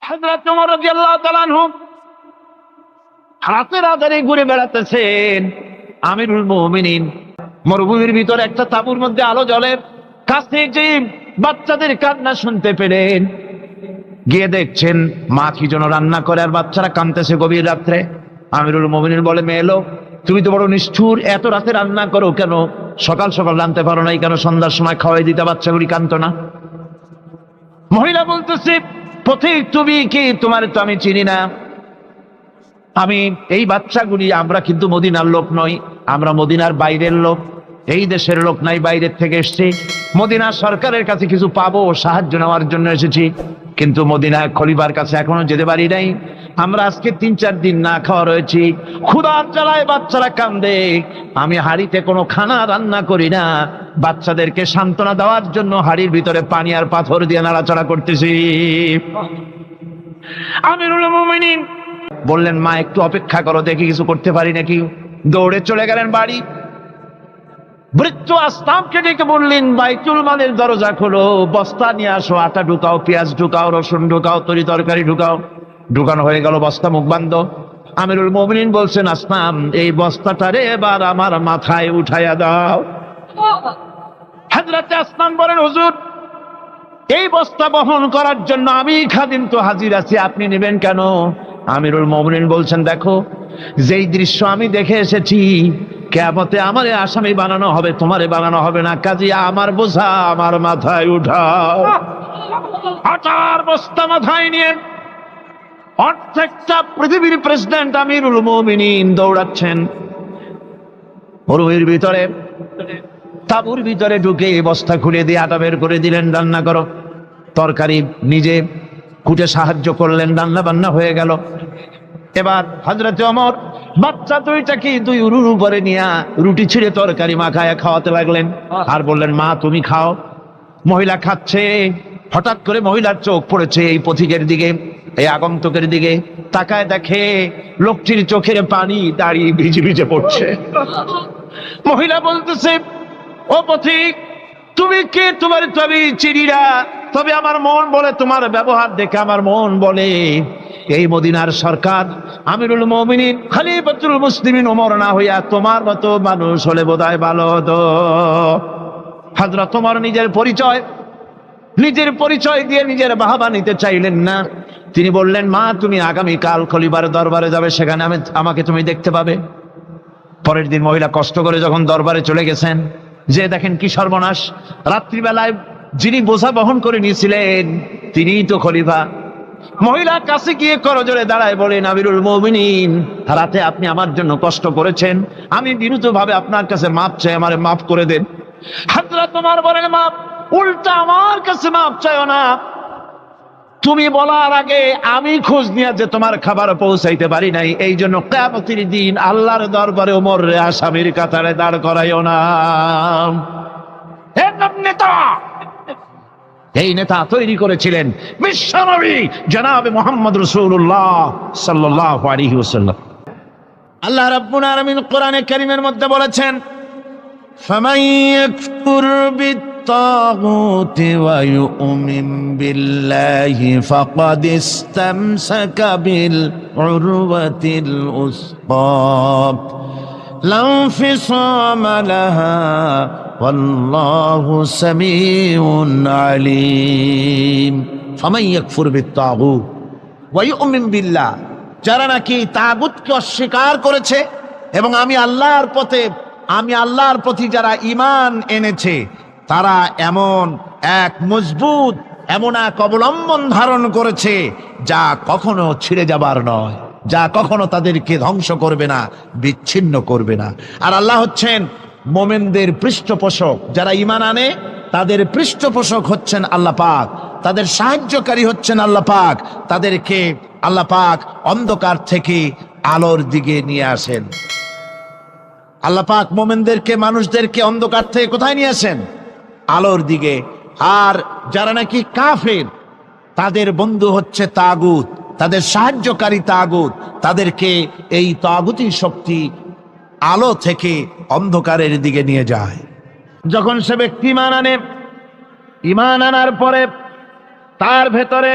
হযরত ওমর রাদিয়াল্লাহু তাআলা আনহু রাতের আঁধারে ঘুরে বেড়াতেছেন। আমিরুল মুমিনিন মরুভূমির ভিতরে একটা তাঁবুর মধ্যে আলো জ্বলে, কাছে যে বাচ্চাদের কান্না শুনতে পেলেন। গিয়ে দেখছেন মা কি যেন রান্না করে আর বাচ্চারা কাঁদতেছে গভীর রাত্রে। আমিরুল মুমিনিন বলে, মেয়ে এলো, তুমি তো বড় নিষ্ঠুর, এত রাতে রান্না করো কেন? সকাল সকাল রাঁধতে পারো নাই কেন? সন্ধ্যার সময় খাওয়াই দিতে, বাচ্চাগুলি কাঁদতো না। মহিলা বলতেছে, পথিক তুমি কি? তোমার তো আমি চিনি না। আমি এই বাচ্চাগুলি, আমরা কিন্তু মদিনার লোক নই, আমরা মদিনার বাইরের লোক, এই দেশের লোক নাই, বাইরের থেকে এসেছি। মদিনার সরকারের কাছে কিছু পাবো, সাহায্য নেওয়ার জন্য এসেছি, কিন্তু মদিনা খলিফার কাছে এখনো যেতে পারি নাই। আমরা আজকে 3-4 দিন না খাওয়া রয়েছি, ক্ষুধার জ্বালায় বাচ্চারা কান্দে। আমি হাড়িতে কোনো খানা রান্না করি না, বাচ্চাদেরকে সান্ত্বনা দেওয়ার জন্য হাড়ির ভিতরে পানি আর পাথর দিয়ে নাড়াচাড়া করতেছি। আমিরুল মুমিনিন বললেন, মা একটু অপেক্ষা করো, দেখি কিছু করতে পারি নাকি। দৌড়ে চলে গেলেন বাড়ি। বৃদ্ধ আসলামকে ডেকে বললেন, বাইতুল মালের দরজা খোলো, বস্তা নিয়ে আসো, আটা ঢুকাও, পেঁয়াজ ঢুকাও, রসুন ঢুকাও, তরি তরকারি ঢুকাও। ঢুকানো হয়ে গেল, বস্তা মুখ বান্ধ। আমিরুল মুমিনিন বলছেন, আসলাম এই বস্তাটারে এবার আমার মাথায় উঠাইয়া দাও। হযরত আসলাম বলেন, হুজুর এই বস্তা বহন করার জন্য আমি খাদিম তো হাজির আছি, আপনি নেবেন কেন? আমিরুল মুমিনিন বলছেন, দেখো যেই দৃশ্য আমি দেখে এসেছি, কিয়ামতে আমারে আসামি বানানো হবে, তোমারে বানানো হবে না, কাজী আমার বোঝা আমার মাথায় উঠাও। আটার বস্তা মাথায় নিয়ে অর্ধেকটা পৃথিবীর প্রেসিডেন্ট আমিরুল মুমিনিন দৌড়াচ্ছেন। মরুভূমির ভিতরে তাঁবুর ভিতরে ঢুকে বস্তা খুলে দিয়ে আটা বের করে দিলেন, রান্না করো। তরকারি নিজে কুটে সাহায্য করলেন, রান্না বান্না হয়ে গেল। এবার হযরত ওমর বাচ্চা দুইটাকে 2 উরুর উপরে নিয়ে রুটি ছিঁড়ে তরকারি মাখায় খাওয়াতে লাগলেন, আর বললেন, মা তুমি খাও। মহিলা খাচ্ছে। হঠাৎ করে মহিলার চোখ পড়েছে এই পথিকের দিকে, এই আগন্তুকের দিকে। তাকায় দেখে লোকটির চোখের পানি দাঁড়িয়ে ভিজে ভিজে পড়ছে। মহিলা বলতেছে, ও পথিক তুমি কে? তোমার তো আমি চিনি না, তবে আমার মন বলে, তোমার ব্যবহার দেখে আমার মন বলে এই মদিনার সরকার আমিরুল মুমিনিন খলিফাতুল মুসলিমিন ওমর না হইয়া তোমার মতো মানুষ হলে বোধহয় ভালো হতো। হযরত ওমর নিজের পরিচয় দিয়ে নিজের বাহবা নিতে চাইলেন না। তিনি বললেন, মা তুমি আগামীকাল খলিফার দরবারে যাবে, সেখানে আমাকে তুমি দেখতে পাবে। পরের দিন মহিলা কষ্ট করে যখন দরবারে চলে গেছেন, যে দেখেন কি সর্বনাশ, রাত্রিবেলায় যিনি বোঝা বহন করে নিয়েছিলেন তিনিই তো খলিফা। মহিলা কাছে গিয়ে করজোড়ে দাঁড়ায় বলেন, আমিরুল মুমিনিন রাতে আপনি আমার জন্য কষ্ট করেছেন, আমি বিনীতভাবে আপনার কাছে মাপ চাই, আমারে মাফ করে দেন। হযরত ওমর বলেন, মাপ? উল্টা আমার কাছে মাপ চাইও না, তুমি বলার আগে আমি খোঁজ নিয়ে যে তোমার খাবার পৌঁছাইতে পারি নাই, এই জন্য কিয়ামতের দিন আল্লাহর দরবারে ওমর রে আসামির কাতারে দাঁড় করাইও না। এই নেতা তৈরি করেছিলেন বিশ্বনবী জনাবে মুহাম্মদ রাসূলুল্লাহ সাল্লাল্লাহু আলাইহি ওয়াসাল্লাম। আল্লাহ রাব্বুল আলামিন কোরআনে কারীমের মধ্যে বলেছেন, ফামান ইয়াকফুর বিত-তাগুতি ওয়া ইউমিন বিল্লাহি ফাকাদ ইসতামসাকা বিল উরওয়াতিল উসকা লা ইনফিসামা লাহা ওয়াল্লাহু সামিউন আলীম। ফামান ইয়াকফুর বিত-তাগুত ওয়া ইউমিন বিল্লাহ, যারা নাকি তাগুতকে অস্বীকার করেছে এবং আমি আল্লাহর প্রতি যারা ঈমান এনেছে, তারা এমন এক অবলম্বন ধারণ করেছে যা কখনো ছিঁড়ে যাবার নয়, যা কখনো তাদেরকে ধ্বংস করবে না, বিচ্ছিন্ন করবে না। আর আল্লাহ হচ্ছেন মোমেনদের পৃষ্ঠপোষক। যারা ঈমান আনে তাদের পৃষ্ঠপোষক হচ্ছেন আল্লাহ পাক, তাদের সাহায্যকারী হচ্ছেন আল্লাহ পাক। তাদেরকে আল্লাহ পাক অন্ধকার থেকে আলোর দিকে নিয়ে আসেন। আল্লাহ পাক মোমেনদেরকে, মানুষদেরকে অন্ধকার থেকে কোথায় নিয়ে আসেন? আলোর দিকে। আর যারা নাকি কাফের, তাদের বন্ধু হচ্ছে তাগুত, তাদের সাহায্যকারী তাগুত। তাদেরকে এই তাগুতি শক্তি আলো থেকে অন্ধকারের দিকে নিয়ে যায়। যখন সে ব্যক্তি ঈমান আনার পরে তার ভেতরে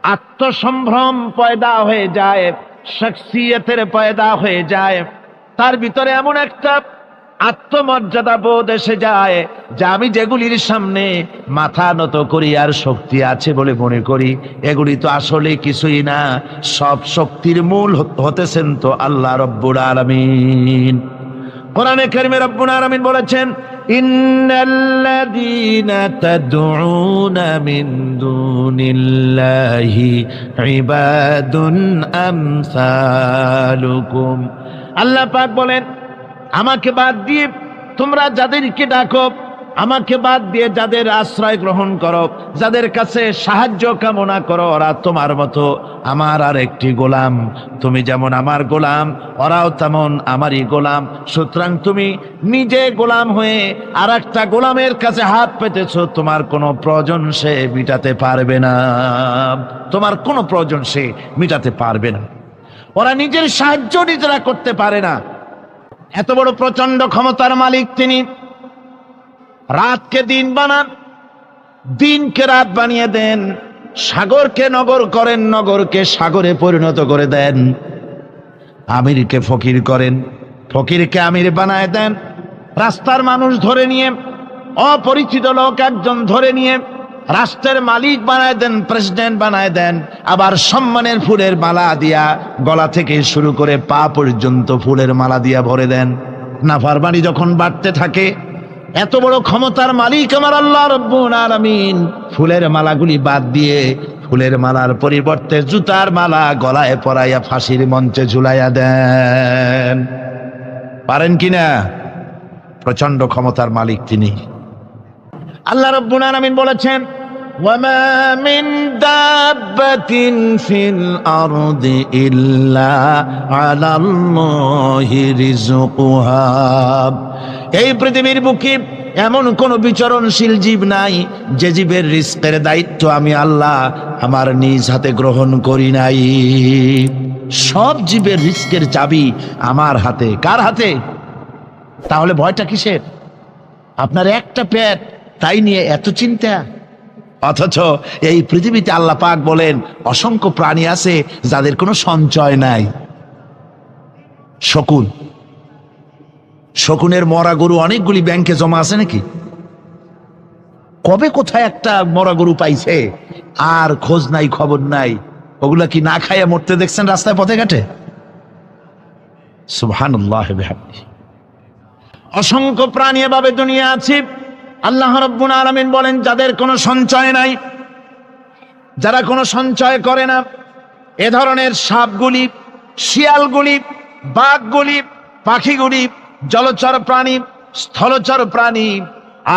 আত্মসম্ভ্রম পয়দা হয়ে যায়, শখসিয়তের পয়দা হয়ে যায়, তার ভিতরে এমন একটা আত্মমর্যাদা বোধ এসে যায় যে আমি যেগুলির সামনে মাথা নত করি আর শক্তি আছে বলে মনে করি, এগুলি তো আসলে কিছুই না। সব শক্তির মূল হতেছেন তো আল্লাহ রব্বুল আলামিন। কোরআনে কারিমে রব্বুল আলামিন বলেছেন, ইন্নাল্লাযীনা তাদউনা মিন দুনিল্লাহি ইবাদুন আমসালুকুম। আল্লাহ পাক বলেন, আমাকে বাদ দিয়ে তোমরা যাদেরকে ডাকো, আমাকে বাদ দিয়ে যাদের আশ্রয় গ্রহণ করো, যাদের কাছে সাহায্য কামনা করো, ওরা তোমার মতো আমার আর একটি গোলাম। তুমি যেমন আমার গোলাম, ওরাও তেমন আমারই গোলাম। সুতরাং তুমি নিজে গোলাম হয়ে আর একটা গোলামের কাছে হাত পেতেছো, তোমার কোনো প্রয়োজন সে মিটাতে পারবে না, তোমার কোনো প্রয়োজন সে মিটাতে পারবে না। ওরা নিজের সাহায্য নিজেরা করতে পারে না। এত বড় প্রচন্ড ক্ষমতার মালিক তিনি। রাতকে দিন বানান, দিনকে রাত বানিয়ে দেন, সাগরকে নগর করেন, নগরকে সাগরে পরিণত করে দেন, আমিরকে ফকির করেন, ফকিরকে আমির বানায় দেন, রাস্তার মানুষ ধরে নিয়ে, অপরিচিত লোক একজন ধরে নিয়ে রাষ্ট্রের মালিক বানায় দেন, প্রেসিডেন্ট বানায় দেন। আবার সম্মানের ফুলের মালা দিয়া গলা থেকে শুরু করে পা পর্যন্ত ফুলের মালা দিয়া ভরে দেন। নাফরমানি যখন বাড়তে থাকে, এত বড় ক্ষমতার মালিক আমার আল্লাহ রব্বুল আলামিন ফুলের মালাগুলি বাদ দিয়ে ফুলের মালার পরিবর্তে জুতার মালা গলায় পরাইয়া ফাঁসির মঞ্চে ঝুলাইয়া দেন। পারেন কিনা? প্রচন্ড ক্ষমতার মালিক তিনি। আল্লাহ রাব্বুল আলামিন বলেছেন, ওয়ামা মিন দাব্বাতিন ফিল আরদি ইল্লা আলাল্লাহি রিজকুহা। এই পৃথিবীর বুকে এমন কোন বিচরণশীল জীব নাই যে জীবের রিজকের দায়িত্ব আমি আল্লাহ আমার নিজ হাতে গ্রহণ করি নাই। সব জীবের রিজকের চাবি আমার হাতে। কার হাতে? তাহলে ভয়টা কিসের? আপনার একটা পেট, তাই নিয়ে এত চিন্তা। অথচ এই পৃথিবীতে আল্লাহ পাক বলেন অসংখ্য প্রাণী আছে যাদের কোনো সঞ্চয় নাই। শকুন, শকুনের মরা গরু অনেকগুলি ব্যাংকে জমা আছে নাকি? কবে কোথায় একটা মরা গরু পাইছে আর খোঁজ নাই, খবর নাই। ওগুলা কি না খাইয়া মরতে দেখছেন রাস্তায় পথে ঘাটে? সুবহানাল্লাহ বিহামদিহি। অসংখ্য প্রাণী এভাবে দুনিয়া আছে। আল্লাহ রাব্বুল আলামিন বলেন যাদের কোনো সঞ্চয় নাই, যারা কোনো সঞ্চয় করে না, এ ধরনের সাপগুলি, শিয়ালগুলি, বাঘগুলি, পাখিগুলি, জলচর প্রাণী, স্থলচর প্রাণী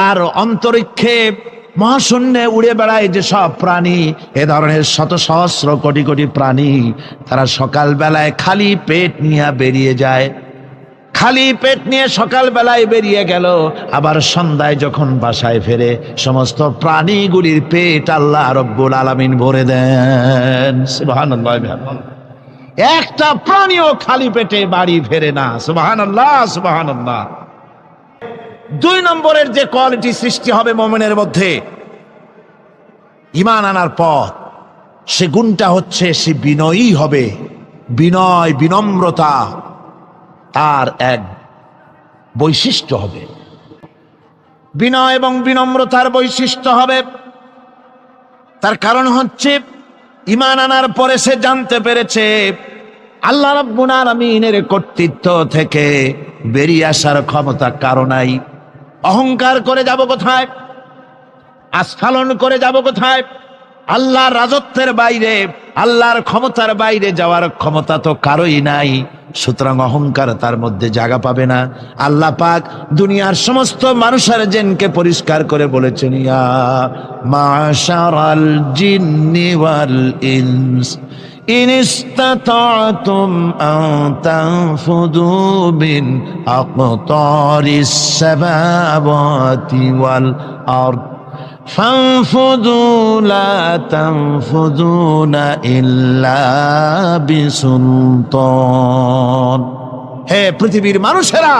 আর অন্তরিক্ষে মহাশূন্যে উড়ে বেড়ায় যে সব প্রাণী, এ ধরনের শত সহস্র কোটি কোটি প্রাণী, তারা সকাল বেলায় খালি পেট নিয়ে বেরিয়ে যায়। খালি পেট নিয়ে সকাল বেলায় বেরিয়ে গেল, আবার সন্ধ্যায় যখন বাসায় ফেরে সমস্ত প্রাণীগুলির পেট আল্লাহ রব্বুল আলামিন ভরে দেন। সুবহানাল্লাহ। একটা প্রাণীও খালি পেটে বাড়ি ফেরে না। সুবহানাল্লাহ, সুবহানাল্লাহ। 2 নম্বরের যে কোয়ালিটি সৃষ্টি হবে মুমিনের মধ্যে ঈমান আনার পর, সে গুণটা হচ্ছে সে বিনয়ী হবে। বিনয়, বিনম্রতা তার এক বৈশিষ্ট্য হবে। বিনয় এবং বিনম্রতার বৈশিষ্ট্য হবে। তার কারণ হচ্ছে ঈমান আনার পরে সে জানতে পেরেছে আল্লাহ রাব্বুল আলামিনের কর্তৃত্ব থেকে বেরিয়ে আসার ক্ষমতা কারো নাই। অহংকার করে যাব কোথায়? আস্ফালন করে যাব কোথায়? আল্লাহর রাজত্বের বাইরে, আল্লাহর ক্ষমতার বাইরে যাওয়ার ক্ষমতা তো কারোই নাই। সুতরাং অহংকার তার মধ্যে জায়গা পাবে না। আল্লাহ পাক দুনিয়ার সমস্ত মানুষের জিনকে পরিষ্কার করে বলেছেন, ইয়া মাশারাল জিন্নি ওয়াল ইনস ইন ইসতাতা'তুম আন তানফুযু মিন আকতারিস সামাওয়াতি ওয়াল আরদ ফানফুযু লা তানফুযুনা ইল্লা বিসুলতান। হে পৃথিবীর মানুষেরা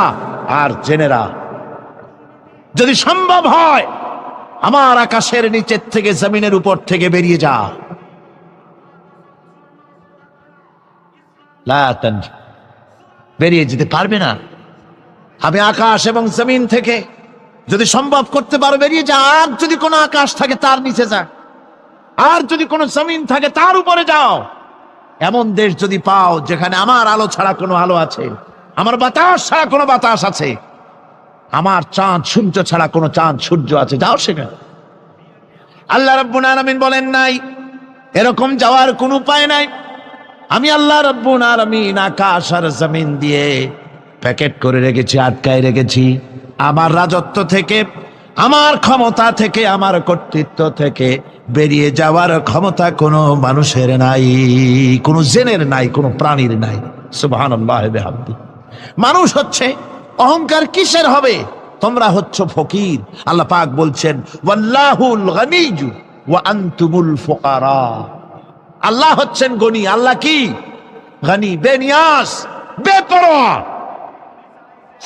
আর জেনেরা, যদি সম্ভব হয় আমার আকাশের নিচের থেকে জমিনের উপর থেকে বেরিয়ে যা, লা তানফু, বেরিয়ে যেতে পারবে না। আমি আকাশ এবং জমিন থেকে যদি সম্ভব করতে পারো বেরিয়ে যা। আর যদি কোনো আকাশ থাকে তার নিচে যা, আর যদি কোনো জমিন থাকে তার উপরে যাও। এমন দেশ যদি পাও যেখানে আমার আলো ছাড়া কোনো আলো আছে, আমার বাতাস ছাড়া কোনো বাতাস আছে, আমার চাঁদ সূর্য ছাড়া কোনো চাঁদ সূর্য আছে, যাও সেখানে। আল্লাহ রাব্বুল আলামিন বলেন নাই এরকম যাওয়ার কোনো উপায় নাই। আমি আল্লাহ রাব্বুল আলামিন আকাশ আর জমিন দিয়ে প্যাকেট করে রেখেছি, আটকায় রেখেছি। আমার রাজত্ব থেকে, আমার ক্ষমতা থেকে, আমার কর্তৃত্ব থেকে বেরিয়ে যাওয়ার ক্ষমতা কোনো মানুষের নাই, কোনো জিনের নাই, কোনো প্রাণীর নাই। সুবহানাল্লাহ বিহামদি। মানুষ হচ্ছে অহংকার কিসের হবে? তোমরা হচ্ছ ফকির। আল্লাহ পাক বলছেন ওয়াল্লাহুল গনিয়্যু ওয়া আনতুমুল ফুকারা। আল্লাহ হচ্ছেন গনি। আল্লাহ কি? গনি, বেনিয়াস, বেপরোয়া।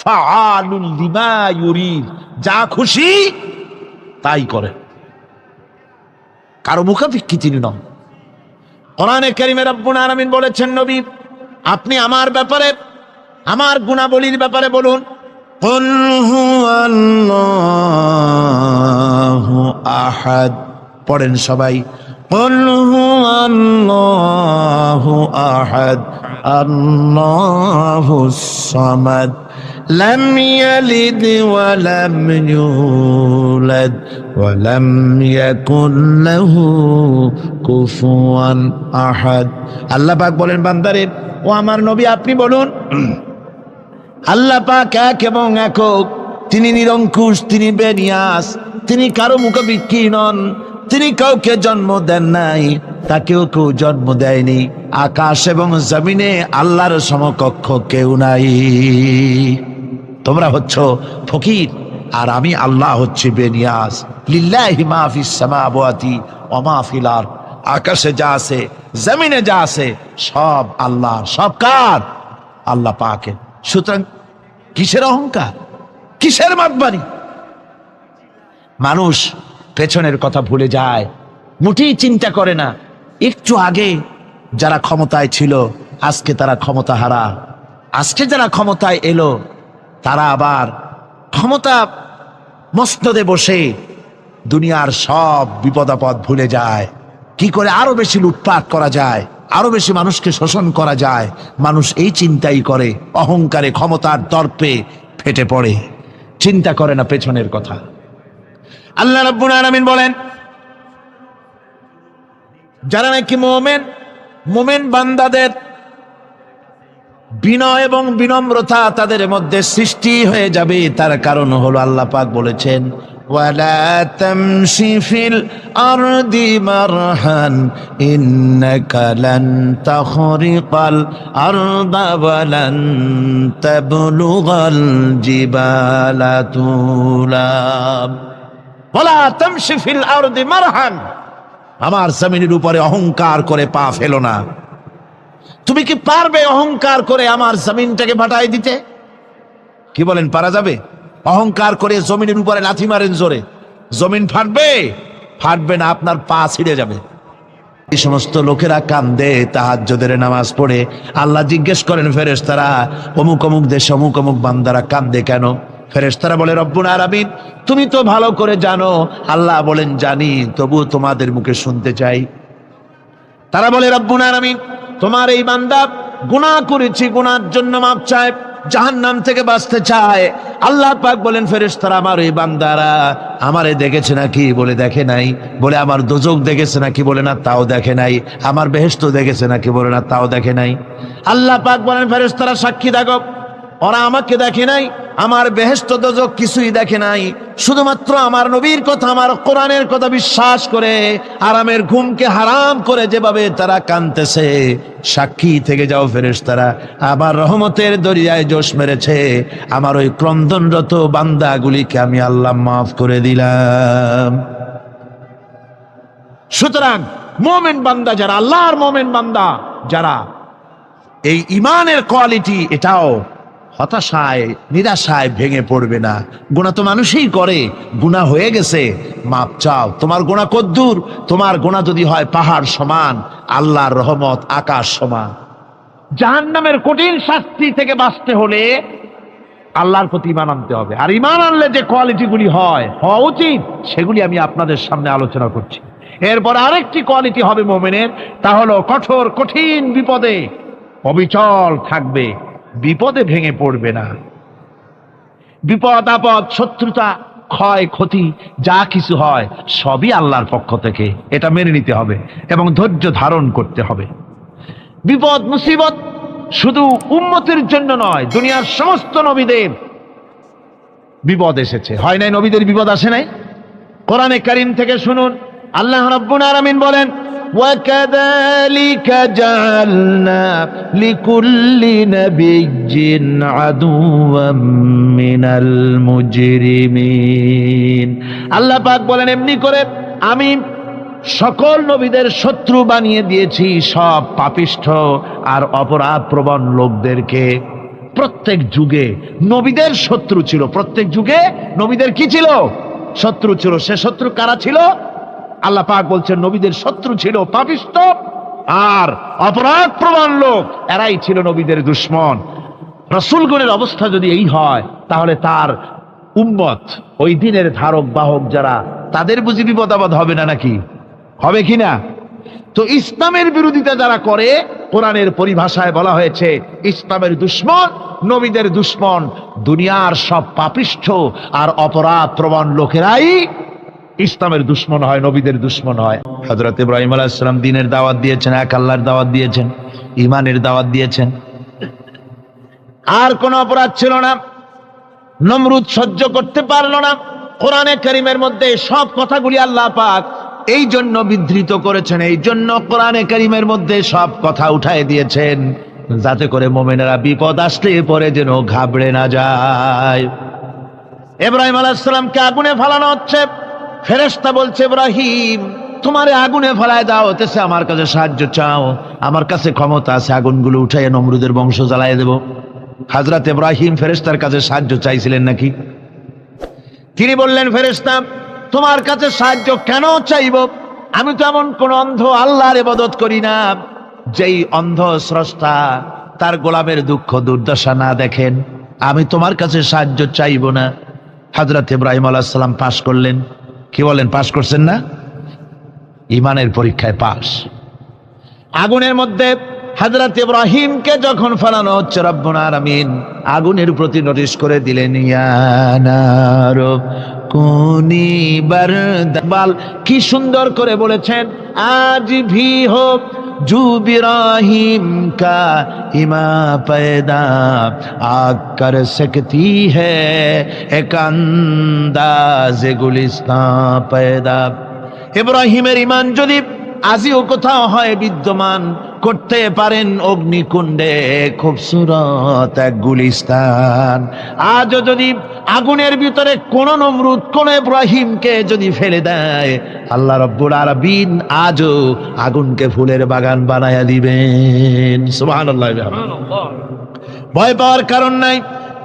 ফাআলুল লিমা ইউরিদ, যা খুশি তাই করে, কারো মুখাপেক্ষী তিনি নন। কোরআনে কারীমে রব্বুল আলামিন বলেছেন নবী আপনি আমার ব্যাপারে, আমার গুণাবলীর ব্যাপারে বলুন। কুল হুয়াল্লাহু আহাদ, পড়েন সবাই। কুল হুয়াল্লাহু আহাদ আল্লাহুস সামাদ লাম ইয়ালিদ ওয়া লাম ইউলাদ ওয়া লাম ইয়াকুল লাহু কুফুয়ান আহাদ। আল্লাহ পাক বলেন বান্দারে, ও আমার নবী আপনি বলুন আল্লাহ পাক এক এবং একক, তিনি নিরঙ্কুশ, তিনি বেনিয়াস, তিনি কারো মুখাপেক্ষী নন, তিনি কাউকে জন্ম দেন নাই, তাকেও কেউ জন্ম দেয়নি। আকাশ এবং জমিনে আল্লাহর সমকক্ষ কেউ নাই। তোমরা হচ্ছ ফকির আর আমি আল্লাহ হচ্ছি বেনিয়াস। লিল্লাহি মা ফিস সামাওয়াতি ওয়া মা ফিল আরদ, আকাশে যা আছে জমিনে যা আছে সব আল্লাহ। সব কার? আল্লাহ পাকের। সুতরাং কিসের অহংকার, কিসের মাতবাড়ি? মানুষ পেছনের কথা ভুলে যায়, মোটেই চিন্তা করে না। একটু আগে যারা ক্ষমতায় ছিল আজকে তারা ক্ষমতা হারা, আজকে যারা ক্ষমতায় এলো তারা আবার ক্ষমতা মসনদে বসে দুনিয়ার সব বিপদ আপদ ভুলে যায়। কি করে আরো বেশি লুটপাট করা যায়, আরো বেশি মানুষকে শোষণ করা যায়, মানুষ এই চিন্তাই করে। অহংকারে, ক্ষমতার দর্পে ফেটে পড়ে, চিন্তা করে না পেছনের কথা। আল্লাহ রাব্বুল আলামিন বলেন যারা নাকি মুমিন বান্দাদের বিনয় এবং বিনম্রতা তাদের মধ্যে সৃষ্টি হয়ে যাবে, তার কারণ হলো আল্লাহ পাক বলেছেন ওয়ালা তামশি ফিল আরদি মারহান ইন্নাকা লান তাখরিকাল আরদা ওয়া লান তাবলুগাল জিবালা তুলা। ওয়ালা তামশি ফিল আরদি মারহান, আমার জমিনের উপরে অহংকার করে পা ফেলো না। তুমি কি পারবে অহংকার করে আমার জমিনটাকে ফাটাই দিতে? কি বলেন, পারা যাবে? অহংকার করে জমিনের উপরে লাথি মারেন জোরে, জমিন ফাটবে? ফাটবে না, আপনার পা ছিঁড়ে যাবে। এই সমস্ত লোকেরা কান্দে তাহাজ্জুদের নামাজ পড়ে, আল্লাহ জিজ্ঞেস করেন ফেরেশতারা অমুক অমুক দেশে অমুক অমুক বান্দারা কান্দে কেন? ফেরেশতারা বলে রব্বুল আলামিন তুমি তো ভালো করে জানো। আল্লাহ বলেন জানি, তবু তোমাদের মুখে শুনতে চাই। তারা বলে রব্বুল আলামিন তোমার এই বান্দা গুনাহ করেছি, গুনার জন্য মাপ চায়, জাহান্নাম থেকে বাঁচতে চায়। আল্লাহ পাক বলেন ফেরেশতারা আমার এই বান্দারা আমারে দেখেছে নাকি? বলে দেখে নাই। বলে আমার দোজখ দেখেছে নাকি? বলে না, তাও দেখে নাই। আমার বেহেশত দেখেছে নাকি? বলে না, তাও দেখে নাই। আল্লাহ পাক বলেন ফেরেশতারা সাক্ষী থাকো, ওরা আমাকে দেখে নাই, আমার বেহেশত দোজখ কিছুই দেখে নাই, শুধুমাত্র আমার নবীর কথা, আমার কোরআনের কথা বিশ্বাস করে আরামের ঘুমকে হারাম করে যেভাবে তারা কাঁদতেছে, সাক্ষী থেকে যাও ফেরেশতারা, আবার রহমতের দরিয়ায় জোশ মেরেছে আমার ওই ক্রন্দনরত বান্দাগুলিকে আমি আল্লাহ মাফ করে দিলাম। সুতরাং মুমিন বান্দা যারা, আল্লাহর মুমিন বান্দা যারা, এই ইমানের কোয়ালিটি এটাও হতাশায় নিরাশায় ভেঙে পড়বে না। গুনাহ তো মানুষই করে, গুনাহ হয়ে গেছে মাপ চাও। তোমার গুনাহ কদ্দূর? তোমার গুনাহ যদি হয় পাহাড় সমান, আল্লাহর রহমত আকাশ সমান। জাহান্নামের কঠিন শাস্তি থেকে বাঁচতে হলে আল্লাহর প্রতি ঈমান আনতে হবে। আর ঈমান আনলে যে কোয়ালিটিগুলি হওয়া উচিত সেগুলি আমি আপনাদের সামনে আলোচনা করছি। এরপর আরেকটি কোয়ালিটি হবে মুমিনের, তা হলো কঠোর কঠিন বিপদে অবিচল থাকবে, বিপদে ভেঙে পড়বে না। বিপদ আপদ, শত্রুতা, ক্ষয় ক্ষতি যা কিছু হয় সবই আল্লাহর পক্ষ থেকে, এটা মেনে নিতে হবে এবং ধৈর্য ধারণ করতে হবে। বিপদ মুসিবত শুধু উম্মতের জন্য নয়, দুনিয়ার সমস্ত নবীদের বিপদ এসেছে, হয় নাই? নবীদের বিপদ আসে নাই? কোরআনে কারীম থেকে শুনুন, আল্লাহ রাব্বুল আলামিন বলেন, وَكَذَلِكَ جَعَلْنَا لِكُلِّ نَبِيٍّ عَدُوًّا مِّنَ الْمُجْرِمِينَ। আল্লাহ পাক বলেন, এমনি করে আমি সকল নবীদের শত্রু বানিয়ে দিয়েছি সব পাপিষ্ঠ আর অপরাধ প্রবণ লোকদেরকে। প্রত্যেক যুগে নবীদের শত্রু ছিল, প্রত্যেক যুগে নবীদের কি ছিল? শত্রু ছিল। সে শত্রু কারা ছিল? আল্লাহ পাক বলছেন নবীদের শত্রু ছিল পাপিষ্ঠ আর অপরাধ প্রবণ লোক, এরাই ছিল নবীদের দুশমন। রাসূলগণের অবস্থা যদি এই হয়, তাহলে তার উম্মত, ওই দিনের ধারক বাহক যারা, তাদের বুঝি বিপদ আপদ হবে না নাকি? হবে কিনা? তো ইসলামের বিরোধিতা যারা করে, কোরআনের পরিভাষায় বলা হয়েছে ইসলামের দুশমন, নবীদের দুশমন। দুনিয়ার সব পাপিষ্ঠ আর অপরাধ প্রবণ লোকেরাই ইসলামের দুশমন হয়, নবীদের দুশমন হয়। হযরত ইব্রাহিম আলাইহিস সালাম দ্বীনের দাওয়াত দিয়েছেন, এক আল্লাহর দাওয়াত দিয়েছেন, ঈমানের দাওয়াত দিয়েছেন। আর কোন অপরাধ ছিল না, নমরুদ সহ্য করতে পারলো না। কোরআনে কারীমের মধ্যে সব কথাগুলি আল্লাহ পাক এই জন্য বিধৃত করেছেন, এই জন্য কোরআনে কারীমের মধ্যে সব কথা উঠায় দিয়েছেন, যাতে করে মুমিনেরা বিপদ আসলে পরে যেন ঘাবড়ে না যায়। ইব্রাহিম আলাইহিস সালামকে আগুনে ফেলানো হচ্ছে, ফেরেশতা বলছে, ইব্রাহিম তোমারে আগুনে ফেলায় দাও, হতেছে আমার কাছে সাহায্য চাও, আমার কাছে ক্ষমতা আছে, আগুনগুলো উঠাইয়া নমরুদের বংশ জ্বালায় দেব। হযরত ইব্রাহিম ফেরেশতার কাছে সাহায্য চাইছিলেন নাকি? তিনি বললেন, ফেরেশতা তোমার কাছে সাহায্য কেন চাইব? আমি তো এমন কোন অন্ধ আল্লাহর ইবাদত করি না যেই অন্ধ স্রষ্টা তার গোলামের দুঃখ দুর্দশা না দেখেন। আমি তোমার কাছে সাহায্য চাইব না। হযরত ইব্রাহিম আলাইহিস সালাম পাশ করলেন। কি বলেন, পাশ করছেন না? ঈমানের পরীক্ষায় পাশ। আগুনের মধ্যে হযরত ইব্রাহিমকে যখন ফেলানো হচ্ছে, রব্বুল আলামিন আগুনের প্রতি নোটিশ করে দিলেন, ইয়া নার কুনি বারদাল। কি সুন্দর করে বলেছেন, আজ ভি হো জু ইব্রাহিম কা ইমা पैदा आग कर सकती है एक अंदाज गुलिस्तां पैदा। ইব্রাহিমের ঈমান যদি আজিও কোথাও হয় বিদ্যমান, করতে পারেন অগ্নিকুণ্ডে খুবসুরত এক গুলিস্তান। আজও যদি আগুনের ভিতরে কোন নমরুদ কোন ইব্রাহিমকে যদি ফেলে দেয়, আল্লাহ রাব্বুল আলামিন আজও আগুনকে ফুলের বাগান বানায়া দিবেন। সুবহানাল্লাহ। ভয় পাওয়ার কারণ নাই,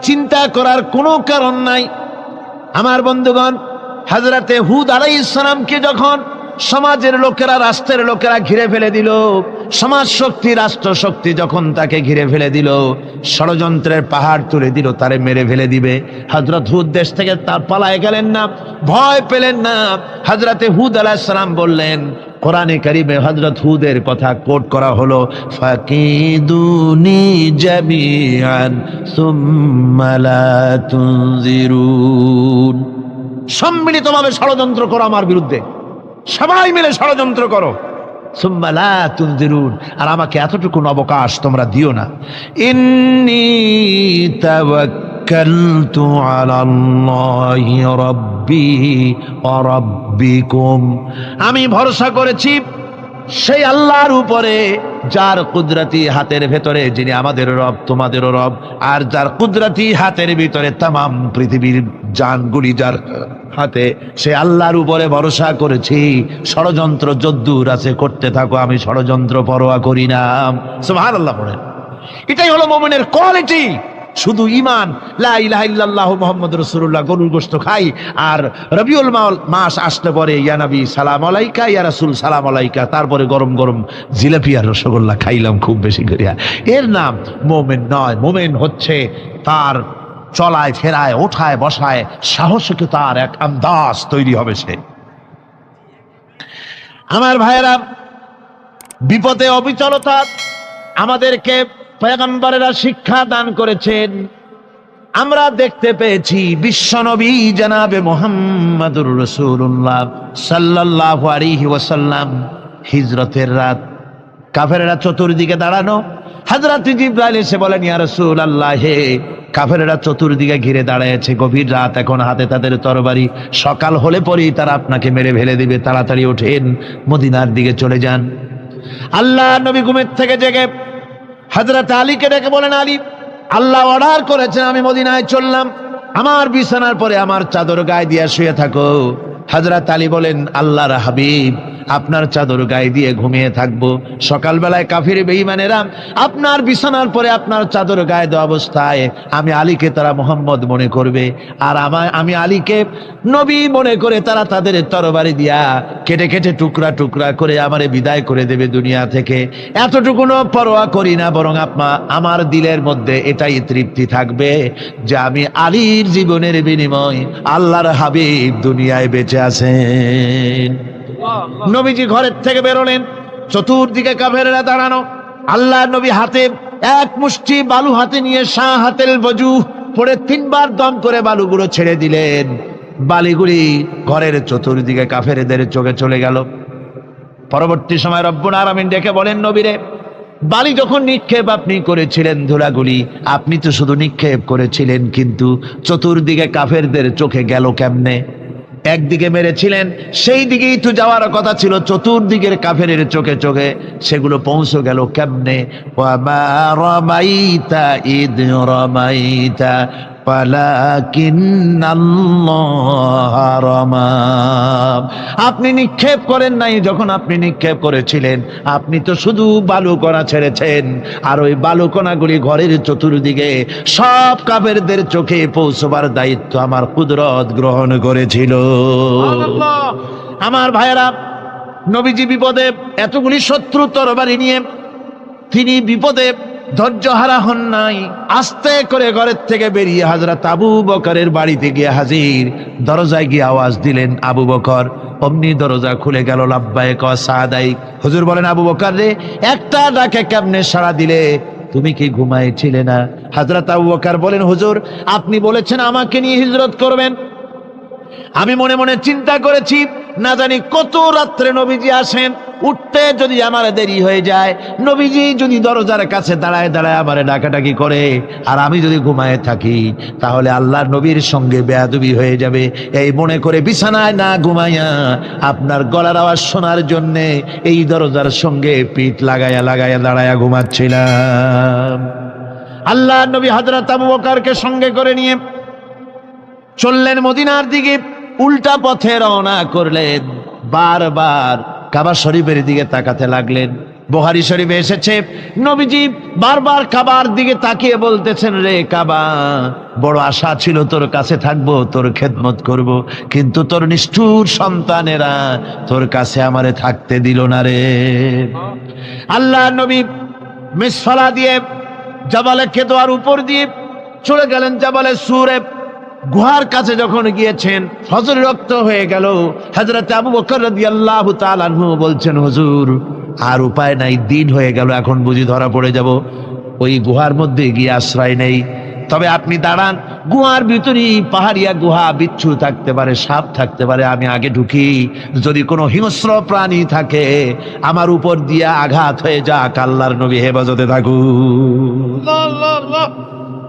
চিন্তা করার কোনো কারণ নাই। আমার বন্ধুগণ, হযরতে হুদ আলাইহিস সালামকে যখন সমাজের লোকেরা, রাষ্ট্রের লোকেরা ঘিরে ফেলে দিল, সমাজ শক্তি, রাষ্ট্র শক্তি যখন তাকে ঘিরে ফেলে দিল, ষড়যন্ত্রের পাহাড় তুলে দিল, তারে মেরে ফেলে দিবে, হযরত হুদ দেশ থেকে তার পালায় গেলেন না, ভয় পেলেন না। হযরতে হুদ আলাইহিস সালাম বললেন, কোরআনে কারীমে হযরত হুদের কথা কোট করা হলো, ফাকিদুনি জামিআন সুম্মা লা তুনজিরুন। সম্মিলিতভাবে ষড়যন্ত্র করো আমার বিরুদ্ধে, সবাই মিলে ষড়যন্ত্র করো, সুম্মা লা তুনজিরুন, আর আমাকে এতটুকু অবকাশ তোমরা দিও না। ইন্নী তাওয়াক্কালতু আলাল্লাহি রাব্বি ওয়া রাব্বিকুম। আমি ভরসা করেছি সেই আল্লাহর উপরে, যার কুদরতি হাতের ভেতরে, যিনি আমাদের রব তোমাদেরও রব, আর যার কুদরতি হাতের ভিতরে তামাম পৃথিবীর জানগুলি যার হাতে, সে আল্লাহর উপরে ভরসা করেছি। ষড়যন্ত্র যদ্দূর আছে করতে থাকো, আমি ষড়যন্ত্র পরোয়া করি না। সুবহানাল্লাহ পড়েন। এটাই হলো মুমিনের কোয়ালিটি। শুধু ঈমান লা ইলাহা ইল্লাল্লাহ মুহাম্মাদুর রাসূলুল্লাহ গরুর গোশত খাই, আর রবিউল মাস আসলে পরে ইয়া নবী সালাম আলাইকা, ইয়া রাসূল সালাম আলাইকা, তারপরে গরম গরম জিলাপি আর রসগোল্লা খাইলাম খুব বেশি করিয়া, এর নাম মুমিন নয়। মুমিন হচ্ছে তার চলায় ফেরায় ওঠায় বসায় সাহসিকতার এক আন্দাজ তৈরি হবে সে। আমার ভাইয়েরা, বিপদে অবিচলতা আমাদেরকে পয়গম্বরেরা শিক্ষা দান করেছেন। আমরা দেখতে পেয়েছি বিশ্বনবী জনাবে মুহাম্মদুর রাসূলুল্লাহ সাল্লাল্লাহু আলাইহি ওয়াসাল্লাম হিজরতের রাত, কাফেরেরা চতুর্দিকে দাঁড়ানো, হযরত জিবরাইল এসে বলেন, ইয়া রাসূলুল্লাহ, হে কাফেরেরা চতুর্দিকে ঘিরে দাঁড়িয়েছে, গভীর রাত, এখন হাতে তাদের তরবারি, সকাল হলে পরেই তারা আপনাকে মেরে ফেলে দিবে, তাড়াতাড়ি ওঠেন, মদিনার দিকে চলে যান। আল্লাহ নবী ঘুমের থেকে জেগে হযরত আলীকে ডেকে বলেন, আলী, আল্লাহ অর্ডার করেছেন আমি মদিনায় চললাম, আমার বিছানার পরে আমার চাদর গায়ে দিয়ে শুয়ে থাকো। হযরত আলী বলেন, আল্লাহর হাবিব, আপনার চাদর গায়ে দিয়ে ঘুমিয়ে থাকবো, সকালবেলায় কাফির বেঈমানেরা আপনার বিছানার পরে আপনার চাদর গায়ে দেওয়া অবস্থায় আমি আলীকে তারা মুহাম্মদ মনে করবে, আর আমি আলীকে নবী মনে করে তারা তাদের তরবারি দিয়া কেটে কেটে টুকরা টুকরা করে আমারে বিদায় করে দেবে দুনিয়া থেকে। এতটুকুনো পরোয়া করি না, বরং আমার দিলের মধ্যে এটাই তৃপ্তি থাকবে যে আমি আলীর জীবনের বিনিময় আল্লাহর হাবিব দুনিয়ায় বেঁচে আছেন। নবীজি ঘরের থেকে বেরোলেন, চতুর্দিকে কাফেরেরা দাঁড়ানো, আল্লাহ নবী হাতে এক মুষ্টি বালু হাতে নিয়ে শাহাতেল বজু পড়ে তিনবার দম করে বালুগুলো ছেড়ে দিলেন। বালিগুলি ঘরের চতুর্দিকে কাফেরদের চোখে চলে গেল। পরবর্তী সময় রব্বুল আলামিন ডেকে বলেন, নবীরে, বালি যখন নিক্ষেপ আপনি করেছিলেন ধুলাগুলি, আপনি তো শুধু নিক্ষেপ করেছিলেন, কিন্তু চতুর্দিকে কাফেরদের চোখে গেল কেমনে? একদিকে মেরেছিলেন, সেই দিকেই তো যাওয়ার কথা ছিল, চতুর্দিকের কাফেরের চোখে চোখে সেগুলো পৌঁছে গেল কেমনে? ওয়ামা রামাইতা ইদ রামাইতা ওয়ালাকিন্নাল্লাহ রামা। আপনি নিক্ষেপ করেন নাই, যখন আপনি নিক্ষেপ করেছিলেন আপনি তো শুধু বালুকণা ছেড়েছেন, আর ওই বালুকণাগুলি ঘরের চতুর্দিকে সব কাফেরদের চোখে পৌঁছবার দায়িত্ব আমার কুদরত গ্রহণ করেছিল। আমার ভাইয়েরা, নবীজি বিপদে, এতগুলি শত্রু তরবারি নিয়ে তিনি বিপদে ধৈর্য হারা হন নাই, আস্তে করে ঘরের থেকে বেরিয়ে হযরত আবু বকরের বাড়িতে গিয়ে হাজির। দরজায় গিয়ে আওয়াজ দিলেন, আবু বকর। অমনি দরজা খুলে গেল, লাব্বাইক ওয়া সাদাইক। হুজুর বলেন, আবু বকর রে, একটা ডাকে কেমনে সাড়া দিলে? তুমি কি ঘুমাইছিলে না? হযরত আবু বকর বলেন, হুজুর, আপনি বলেছেন আমাকে নিয়ে হিজরত করবেন, আমি মনে মনে চিন্তা করেছি, না জানি কত রাত্রে নবীজি আসেন, উঠতে যদি আমার দেরি হয়ে যায়, নবীজি যদি দরজার কাছে দাঁড়ায় দাঁড়ায় আমারে ডাকাডাকি করে, আর আমি যদি ঘুমায় থাকি, তাহলে আল্লাহর নবীর সঙ্গে বেয়াদবি হয়ে যাবে। এই মনে করে বিছানায় না ঘুমাইয়া আপনার গলার আওয়াজ শোনার জন্যে এই দরজার সঙ্গে পিঠ লাগাইয়া লাগাইয়া দাঁড়াইয়া ঘুমাচ্ছিলাম। আল্লাহর নবী হযরত আবু বকরকে সঙ্গে করে নিয়ে চললেন মদিনার দিকে, উল্টা পথে রওনা করলেন। বারবার কাবা শরীফের দিকে তাকাতে লাগলেন। বুখারী শরীফে এসেছে, নবীজি বারবার কাবার দিকে তাকিয়ে বলতেছেন, রে কাবা, বড় আশা ছিল তোর কাছে থাকবো, তোর খেদমত করব, কিন্তু তোর নিষ্ঠুর সন্তানেরা তোর কাছে আমারে থাকতে দিল না রে। আল্লাহ নবী মিসফালা দিয়ে জাবালে কেদোয়ার উপর দিয়ে চলে গেলেন জাবালে সুরে। গুহার কাছে যখন গিয়েছেন, ফজর রক্ত হয়ে গেল। হযরত আবু বকর রাদিয়াল্লাহু তাআলা আনহু বলছেন, হুজুর, আর উপায় নাই, দিন হয়ে গেল, এখন বুঝি ধরা পড়ে যাব, ওই গুহার মধ্যে গিয়ে আশ্রয় নেই। তবে আপনি দাঁড়ান, গুহার ভিতরেই পাহাড়িয়া গুহা, বিচ্ছু থাকতে পারে, সাপ থাকতে পারে, আমি আগে ঢুকি, যদি কোনো হিংস্র প্রাণী থাকে আমার উপর দিয়ে আঘাত হয়ে যাক, আল্লাহর নবী হেফাজতে থাকুক।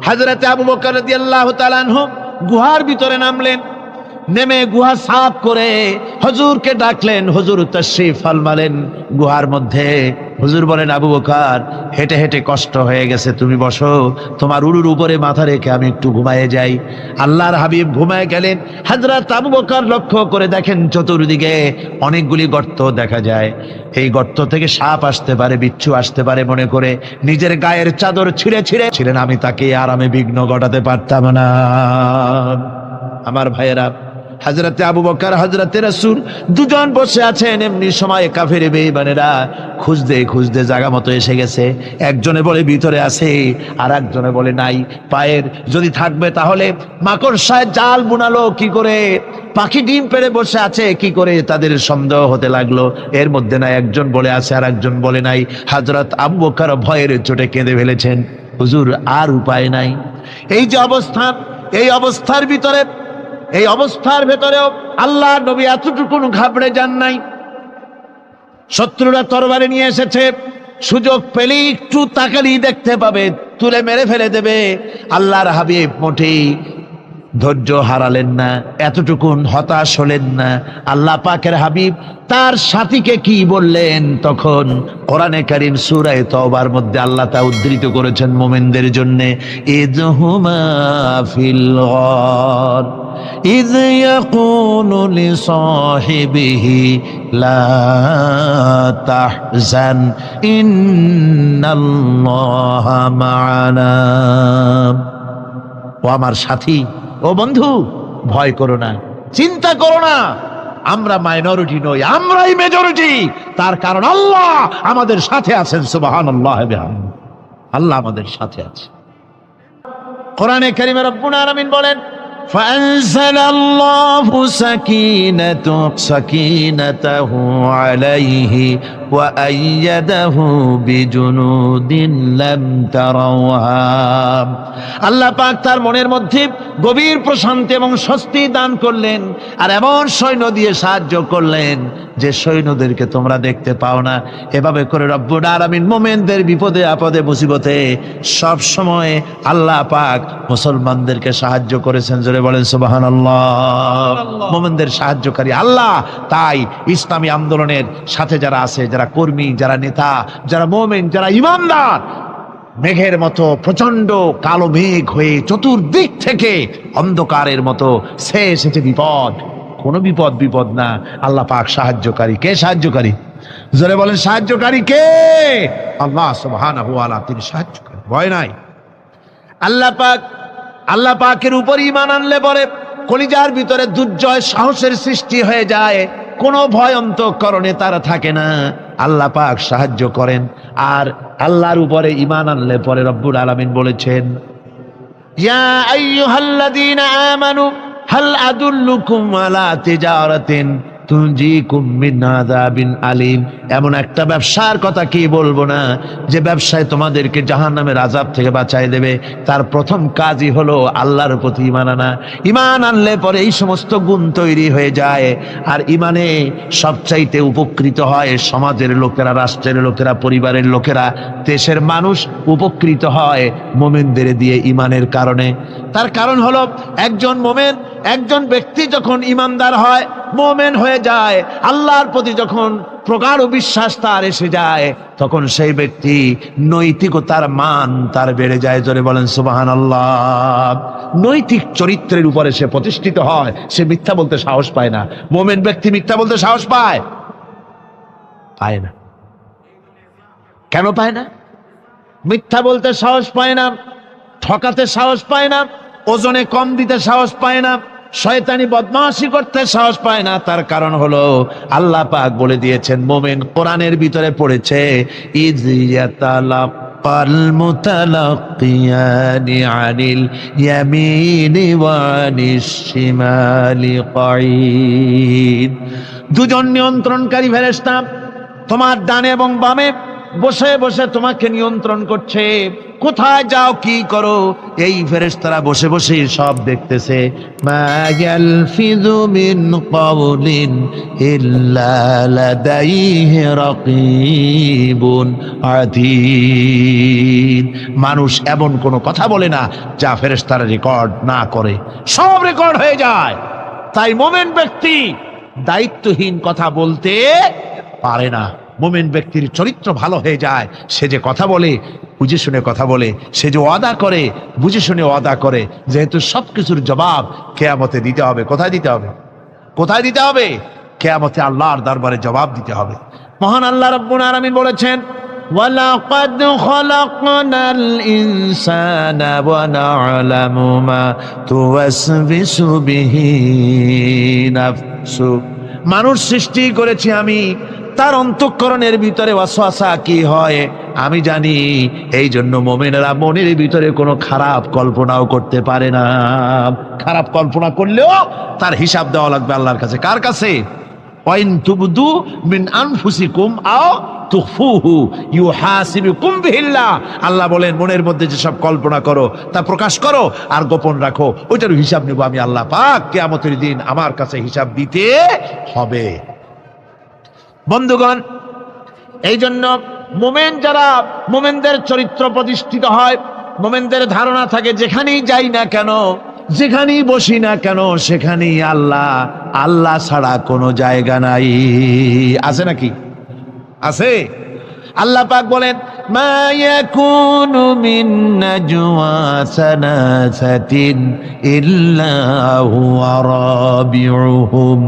হযরত আবু বকর রাদিয়াল্লাহু তাআলা আনহু গুহার ভিতরে নামলেন। নেমে গুহা সাফ করে হুজুরকে ডাকলেন। হুজুর তাশরীফ ফরমালেন। গুহার মধ্যে হুজুর বলেন, আবু বকর হেঁটে হেঁটে কষ্ট হয়ে গেছে, তুমি বসো, তোমার উরুর উপরে মাথা রেখে আমি একটু ঘুমায়ে যাই। আল্লাহর হাবিব ঘুমায় গেলেন। হযরত আবু বকর লক্ষ্য করে দেখেন চতুর্দিকে অনেকগুলি গর্ত দেখা যায়। এই গর্ত থেকে সাপ আসতে পারে, বিচ্ছু আসতে পারে মনে করে নিজের গায়ের চাদর ছিঁড়ে ছিঁড়ে আমি তাকে আরামে বিঘ্ন ঘটাতে পারতাম না। আমার ভাইয়েরা, হযরতে আবু বকর হযরতে রাসূল দুজন বসে আছেন। এমনি সময় কাফের বেঈমানেরা খুঁজতে খুঁজতে জায়গা মতো এসে গেছে। একজনে বলে ভিতরে আছে, আর একজনে বলে নাই। পায়ের যদি থাকবে তাহলে মাকড়সায় জাল বুনালো কি করে, পাখি ডিম পেড়ে বসে আছে কি করে, তাদের সন্দেহ হতে লাগলো। এর মধ্যে না একজন বলে আছে আর একজন বলে নাই। হযরত আবু বকর ভয়ের চোটে কেঁদে ফেলেছেন, হুজুর আর উপায় নাই। এই যে অবস্থান, এই অবস্থার ভিতরে, এই অবস্থার ভেতরেও আল্লাহ নবী এতটুকু ঘাবড়ে যান নাই। শত্রুরা তরবারি নিয়ে এসেছে, সুযোগ পেলেই একটু তাকালেই দেখতে পাবে, তুলে মেরে ফেলে দেবে। আল্লাহর হাবিব মোটেই ধৈর্য হারালেন না, এতটুকুন হতাশ হলেন না। আল্লাহ পাকের হাবিব তার সাথীকে কি বললেন তখন কোরআনে কারীম সূরা তাওবার মধ্যে আল্লাহ তা উদ্ধৃত করেছেন মুমিনদের জন্য। ইযহুমা ফিল গার ইয ইয়াকুলু লিসাহিবিহি লা তাহজান ইন্নাল্লাহা মা'ানা। ও আমার সাথী, ও বন্ধু, ভয় করো না, চিন্তা করো না, আমরা মাইনরিটি নই, আমরাই মেজরিটি। তার কারণ আল্লাহ আমাদের সাথে আছেন। সুবহানাল্লাহ, আল্লাহ আমাদের সাথে আছে। কোরআনে কারীমে রব্বুল আলামিন বলেন, فأنزل الله سكينته عليه وأيده بجنود لم تروها। আল্লাহ পাক তার মনের মধ্যে গভীর প্রশান্তি এবং স্বস্তি দান করলেন, আর এমন সৈন্য দিয়ে সাহায্য করলেন যে সৈন্যদেরকে তোমরা দেখতে পাও না। এভাবে করে রব্বুল আলামিন মুমিনদের বিপদে আপদে মুসিবতে সব সময় আল্লাহ পাক মুসলমানদেরকে সাহায্য করেছেন। জোরে বলেন সুবহানাল্লাহ। মুমিনদের সাহায্যকারী আল্লাহ। তাই ইসলামী আন্দোলনের সাথে যারা আছে, যারা কর্মী, যারা নেতা, যারা মুমিন, যারা ঈমানদার, মেঘের মতো প্রচন্ড কালো মেঘ হয়ে চতুর্দিক থেকে অন্ধকারের মতো সে এসেছে বিপদ, কোন বিপদ না। আল্লাহ পাক সাহায্যকারী। কে সাহায্যকারী? জোরে বলেন, সাহায্যকারী কে? আল্লাহ সুবহানাহু ওয়া তাআলা, তিনি সাহায্যকারী, ভয় নাই। আল্লাহ পাকের উপর ঈমান আনলে পরে কলিজার ভিতরে দুর্জয় সাহসের সৃষ্টি হয়ে যায়, কোনো ভয় অন্তঃকরণে তারা থাকে না। আল্লাহ পাক সাহায্য করেন। আর আল্লাহর উপরে ঈমান আনলে পরে রব্বুল আলামিন বলেছেন, ইয়া আইয়ুহাল্লাযীনা আমানু হাল আদুল্লুকুম আলা তিজারাতিন তুনজিকুম মিন আযাবিন আলীম। এমন একটা ব্যবসার কথা কি বলবো না যে ব্যবসায় তোমাদেরকে জাহান্নামের আযাব থেকে বাঁচায় দেবে। তার প্রথম কাজই হলো আল্লাহর প্রতি ঈমান আনা। ঈমান আনলে পরে এই সমস্ত গুণ তৈরি হয়ে যায়। আর ঈমানে সবচাইতে উপকৃত হয় সমাজের লোকেরা, রাষ্ট্রের লোকেরা, পরিবারের লোকেরা, দেশের মানুষ উপকৃত হয় মুমিনদের দিয়ে ঈমানের কারণে। তার কারণ হলো একজন মুমিন, একজন ব্যক্তি যখন ঈমানদার হয়, মুমিন হয়ে যায়, আল্লাহর প্রতি যখন প্রগাঢ় বিশ্বাস তার এসে যায়, তখন সেই ব্যক্তি নৈতিকতার মান তার বেড়ে যায়। জোরে বলেন সুবহানাল্লাহ। নৈতিক চরিত্রের উপরে সে প্রতিষ্ঠিত হয়, সে মিথ্যা বলতে সাহস পায় না। মুমিন ব্যক্তি মিথ্যা বলতে সাহস পায় না। কেন পায় না? মিথ্যা বলতে সাহস পায় না, ঠকাতে সাহস পায় না, ওজনে কম দিতে সাহস পায় না, শয়তানি বদমাশি করতে সাহস পায় না। তার কারণ হলো আল্লাহ পাক বলে দিয়েছেন, মুমিন কোরআনের ভিতরে পড়েছে, ইয ইয়াতালাক্কাল মুতালাক্কিয়ানি আনিল ইয়ামিনি ওয়া আনিশ শিমালি কাঈদ। দুজন নিয়ন্ত্রণকারী ফেরেশতা তোমার ডানে এবং বামে বসে বসে তোমাকে নিয়ন্ত্রণ করছে। কোথায় যাও, কি করো, এই ফেরেশতারা বসে বসে সব দেখতেছে। মা ইয়ালফিযু মিন কাওলিন ইল্লা লাদাইহি রাকীবুন আতীদ। মানুষ এমন কোনো কথা বলে না যা ফেরেশতারা রেকর্ড না করে, সব রেকর্ড হয়ে যায়। তাই মুমিন ব্যক্তি দায়িত্বহীন কথা বলতে পারে না। মুমিন ব্যক্তির চরিত্র ভালো হয়ে যায়। সে যে কথা বলে বুঝে শুনে কথা বলে, সে যে ওয়াদা করে বুঝে শুনে ওয়াদা করে, যেহেতু সবকিছুর জবাব কিয়ামতে দিতে হবে। কোথায় দিতে হবে? কোথায় দিতে হবে? কিয়ামতে আল্লাহর দরবারে জবাব দিতে হবে। মহান আল্লাহ রাব্বুল আলামিন বলেছেন, ওয়ালাকাদ খালাকনাল ইনসানা ওয়া না'লামু মা তুওয়াসবিসু বিহি নাফসু। মানুষ সৃষ্টি করেছি আমি, তার অন্তঃকরণের ভিতরে ওয়াসওয়াসা কি হয় আমি জানি। এই জন্য মুমিনেরা মনের ভিতরে কোনো খারাপ কল্পনাও করতে পারে না। খারাপ কল্পনা করলেও তার হিসাব দেওয়া লাগবে আল্লাহর কাছে। কার কাছে? ওয়াইন তুবদু মিন আনফুসিকুম আও তুখফুহু ইউহাসিবুকুম বিহিল্লাহ। আল্লাহ বলেন, মনের মধ্যে যেসব কল্পনা করো তা প্রকাশ করো আর গোপন রাখো, ওইটার হিসাব নেব আমি আল্লাহ পাক। কিয়ামতের দিন আমার কাছে হিসাব দিতে হবে। বন্ধুগণ, এই জন্য মুমিন যারা, মুমিনদের চরিত্র প্রতিষ্ঠিত হয়, মুমিনদের ধারণা থাকে যেখানেই যাই না কেন, যেখানেই বসি না কেন, সেখানেই আল্লাহ, আল্লাহ ছাড়া কোনো জায়গা নাই। আছে নাকি? আছে। আল্লাহ পাক বলেন, মা ইয়াকুনু মিন নাজওয়া সালাসাতিন ইল্লা হুয়া রাবিউহুম।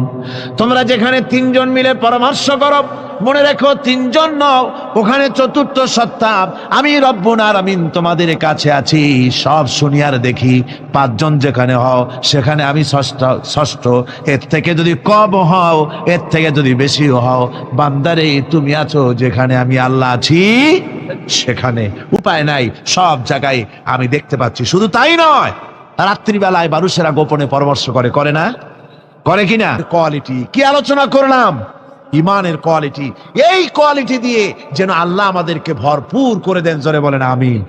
তোমরা যেখানে তিনজন মিলে পরামর্শ করো, মনে রেখো তিনজন নও, ওখানে চতুর্থ সত্তা আমি রব্বুল আলামিন তোমাদের কাছে আছি। সব শুনি আর দেখি। পাঁচজন যেখানে হও সেখানে আমি ষষ্ঠ। এর থেকে যদি কম হও, এর থেকে যদি বেশি হও, বান্দারে তুমি আছো যেখানে আমি আল্লাহ আছি সেখানে। উপায় নাই, সব জায়গায় আমি দেখতে পাচ্ছি। শুধু তাই নয়, রাত্রিবেলায় মানুষেরা গোপনে পরামর্শ করে, করে না? করে কিনা? কোয়ালিটি কি আলোচনা করলাম? ইমানের কোয়ালিটি। এই কোয়ালিটি দিয়ে যেন আল্লাহ আমাদেরকে ভরপুর করে দেন। জোরে বলেন আমিন।